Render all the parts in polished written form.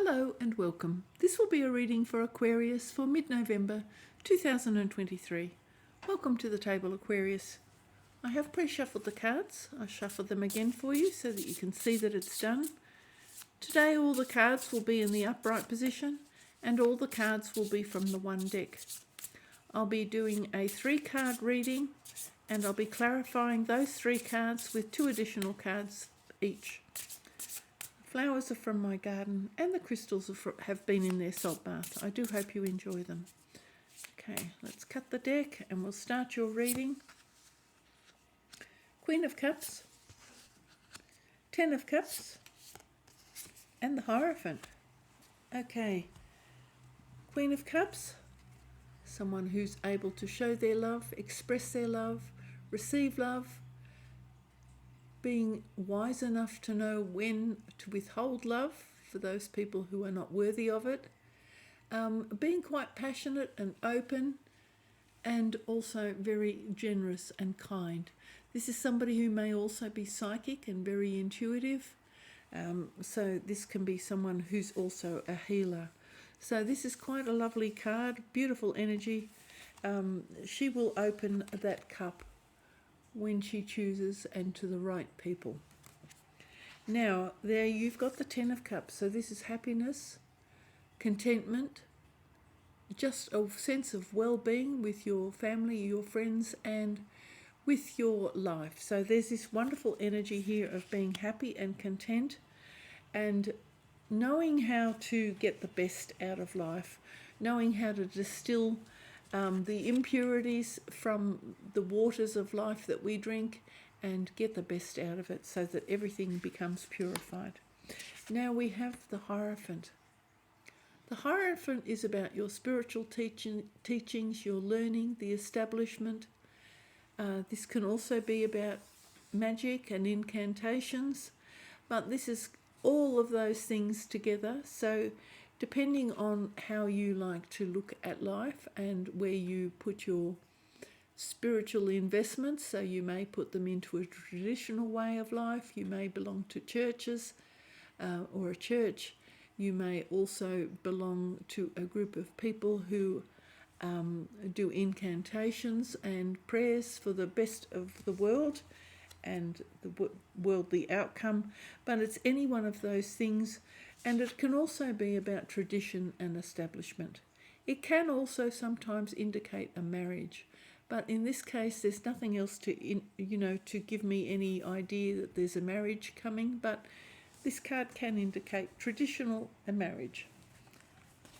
Hello and welcome. This will be a reading for Aquarius for mid-November 2023. Welcome to the table, Aquarius. I have pre-shuffled the cards. I'll shuffle them again for you so that you can see that it's done. Today all the cards will be in the upright position and all the cards will be from the one deck. I'll be doing a 3-card reading and I'll be clarifying those 3 cards with 2 additional cards each. Flowers are from my garden and the crystals have been in their salt bath. I do hope you enjoy them. Okay, let's cut the deck and we'll start your reading. Queen of Cups, 10 of Cups, and the Hierophant. Okay, Queen of Cups, someone who's able to show their love, express their love, receive love, being wise enough to know when to withhold love for those people who are not worthy of it, being quite passionate and open, and also very generous and kind. This is somebody who may also be psychic and very intuitive, so this can be someone who's also a healer. So this is quite a lovely card, beautiful energy. She will open that cup when she chooses and to the right people. Now, there you've got the 10 of Cups. So this is happiness, contentment, just a sense of well-being with your family, your friends, and with your life. So there's this wonderful energy here of being happy and content and knowing how to get the best out of life, knowing how to distill the impurities from the waters of life that we drink and get the best out of it so that everything becomes purified. Now we have the Hierophant. The Hierophant is about your spiritual teachings, your learning, the establishment. This can also be about magic and incantations, but this is all of those things together. So depending on how you like to look at life and where you put your spiritual investments, so you may put them into a traditional way of life, you may belong to churches or a church, you may also belong to a group of people who do incantations and prayers for the best of the world and the worldly outcome, but it's any one of those things. And it can also be about tradition and establishment. It can also sometimes indicate a marriage, but in this case there's nothing else to to give me any idea that there's a marriage coming, but this card can indicate traditional and marriage.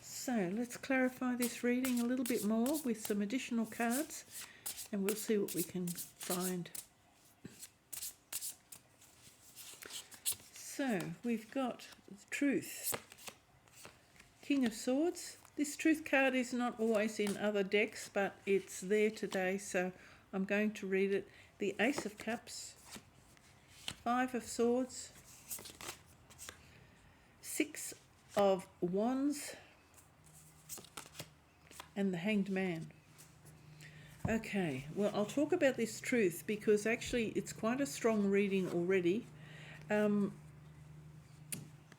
So let's clarify this reading a little bit more with some additional cards and we'll see what we can find. So we've got Truth, King of Swords. This Truth card is not always in other decks, but it's there today, so I'm going to read it. The Ace of Cups, 5 of Swords, 6 of Wands, and the Hanged Man. Okay, well, I'll talk about this Truth because actually it's quite a strong reading already.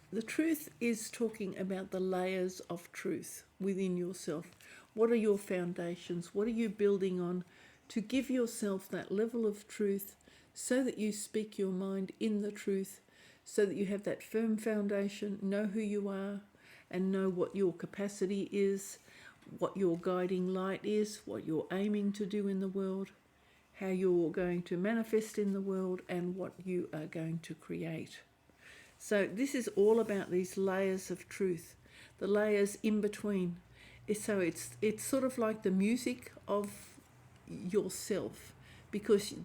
The Truth is talking about the layers of truth within yourself. What are your foundations? What are you building on to give yourself that level of truth so that you speak your mind in the truth, so that you have that firm foundation, know who you are and know what your capacity is, what your guiding light is, what you're aiming to do in the world, how you're going to manifest in the world, and what you are going to create. So this is all about these layers of truth, the layers in between. So it's sort of like the music of yourself, because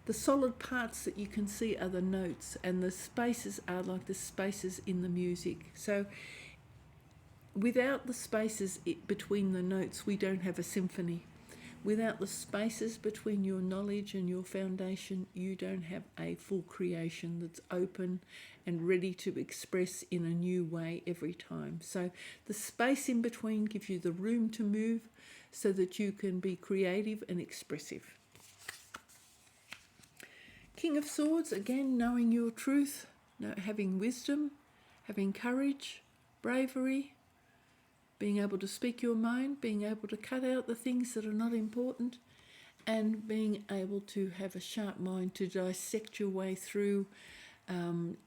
the solid parts that you can see are the notes and the spaces are like the spaces in the music. So without the spaces between the notes, we don't have a symphony. Without the spaces between your knowledge and your foundation, you don't have a full creation that's open and ready to express in a new way every time. So the space in between gives you the room to move so that you can be creative and expressive. King of Swords, again, knowing your truth, having wisdom, having courage, bravery, being able to speak your mind, being able to cut out the things that are not important, and being able to have a sharp mind to dissect your way through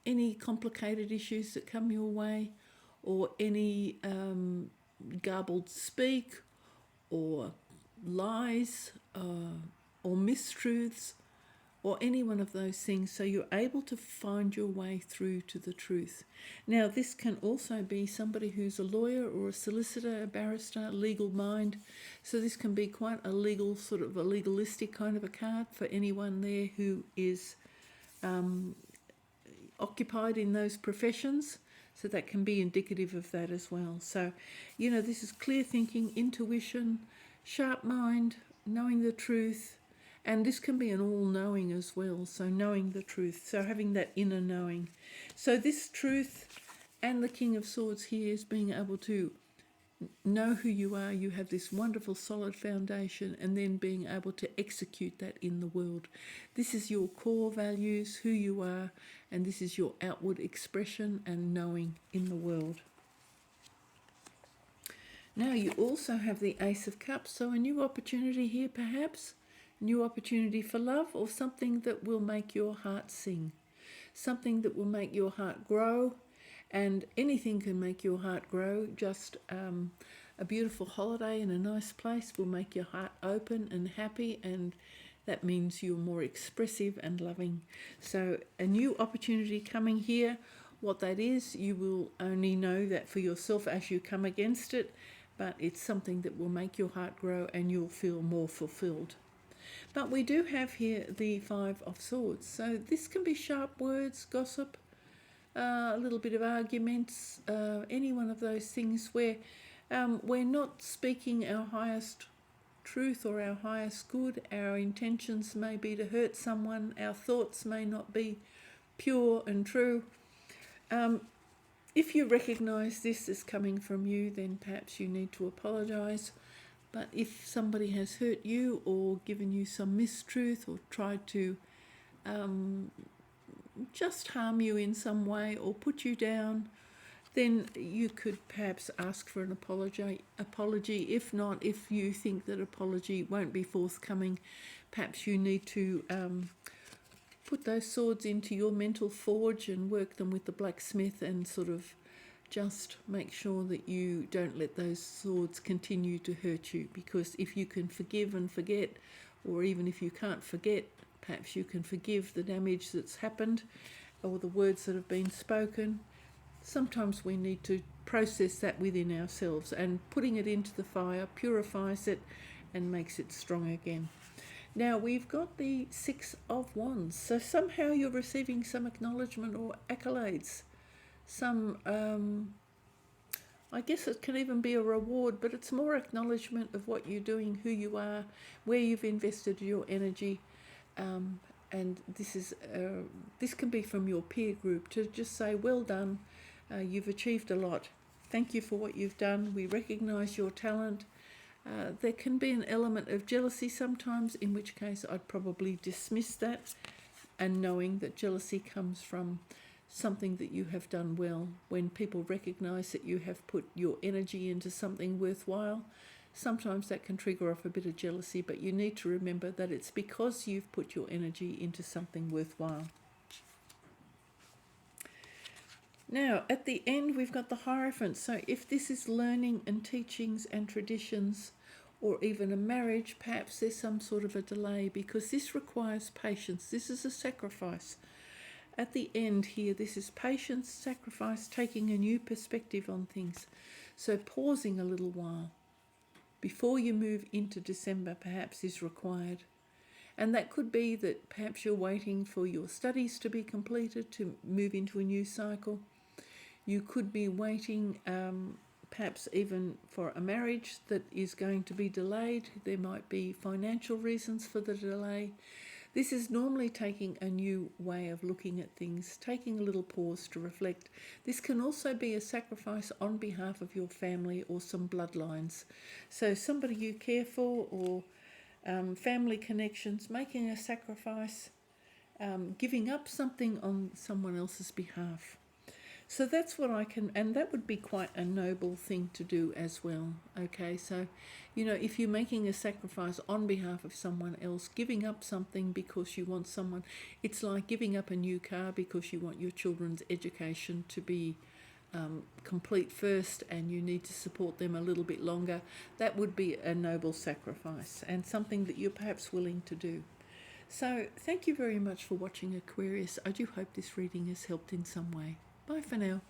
any complicated issues that come your way, or any garbled speak, or lies, or mistruths, or any one of those things, so you're able to find your way through to the truth. Now, this can also be somebody who's a lawyer or a solicitor, a barrister, legal mind. So this can be quite a legal, sort of a legalistic kind of a card for anyone there who is occupied in those professions. So that can be indicative of that as well. So, you know, this is clear thinking, intuition, sharp mind, knowing the truth. And this can be an all-knowing as well, so knowing the truth, so having that inner knowing. So this truth and the King of Swords here is being able to know who you are. You have this wonderful solid foundation, and then being able to execute that in the world. This is your core values, who you are, and this is your outward expression and knowing in the world. Now you also have the Ace of Cups, so a new opportunity here perhaps. New opportunity for love, or something that will make your heart sing, something that will make your heart grow. And anything can make your heart grow. Just a beautiful holiday in a nice place will make your heart open and happy, and that means you're more expressive and loving. So a new opportunity coming here. What that is, you will only know that for yourself as you come against it, but it's something that will make your heart grow and you'll feel more fulfilled. But we do have here the Five of Swords. So this can be sharp words, gossip, a little bit of arguments, any one of those things where we're not speaking our highest truth or our highest good. Our intentions may be to hurt someone. Our thoughts may not be pure and true. If you recognise this as coming from you, then perhaps you need to apologise. But if somebody has hurt you or given you some mistruth or tried to just harm you in some way or put you down, then you could perhaps ask for an apology. If not, if you think that apology won't be forthcoming, perhaps you need to put those swords into your mental forge and work them with the blacksmith, and sort of just make sure that you don't let those swords continue to hurt you. Because if you can forgive and forget, or even if you can't forget, perhaps you can forgive the damage that's happened or the words that have been spoken. Sometimes we need to process that within ourselves, and putting it into the fire purifies it and makes it strong again. Now we've got the Six of Wands. So somehow you're receiving some acknowledgement or accolades. Some, I guess it can even be a reward, but it's more acknowledgement of what you're doing, who you are, where you've invested your energy. And this can be from your peer group to just say, well done, you've achieved a lot. Thank you for what you've done. We recognise your talent. There can be an element of jealousy sometimes, in which case I'd probably dismiss that, and knowing that jealousy comes from something that you have done well. When people recognise that you have put your energy into something worthwhile, sometimes that can trigger off a bit of jealousy, but you need to remember that it's because you've put your energy into something worthwhile. Now, at the end, we've got the Hierophant. So if this is learning and teachings and traditions, or even a marriage, perhaps there's some sort of a delay, because this requires patience. This is a sacrifice. At the end here, this is patience, sacrifice, taking a new perspective on things. So pausing a little while before you move into December perhaps is required. And that could be that perhaps you're waiting for your studies to be completed to move into a new cycle. You could be waiting perhaps even for a marriage that is going to be delayed. There might be financial reasons for the delay. This is normally taking a new way of looking at things, taking a little pause to reflect. This can also be a sacrifice on behalf of your family or some bloodlines. So somebody you care for, or family connections, making a sacrifice, giving up something on someone else's behalf. So that's what I can, and that would be quite a noble thing to do as well. Okay, so, you know, if you're making a sacrifice on behalf of someone else, giving up something because you want someone, it's like giving up a new car because you want your children's education to be complete first and you need to support them a little bit longer. That would be a noble sacrifice and something that you're perhaps willing to do. So thank you very much for watching, Aquarius. I do hope this reading has helped in some way. Bye for now.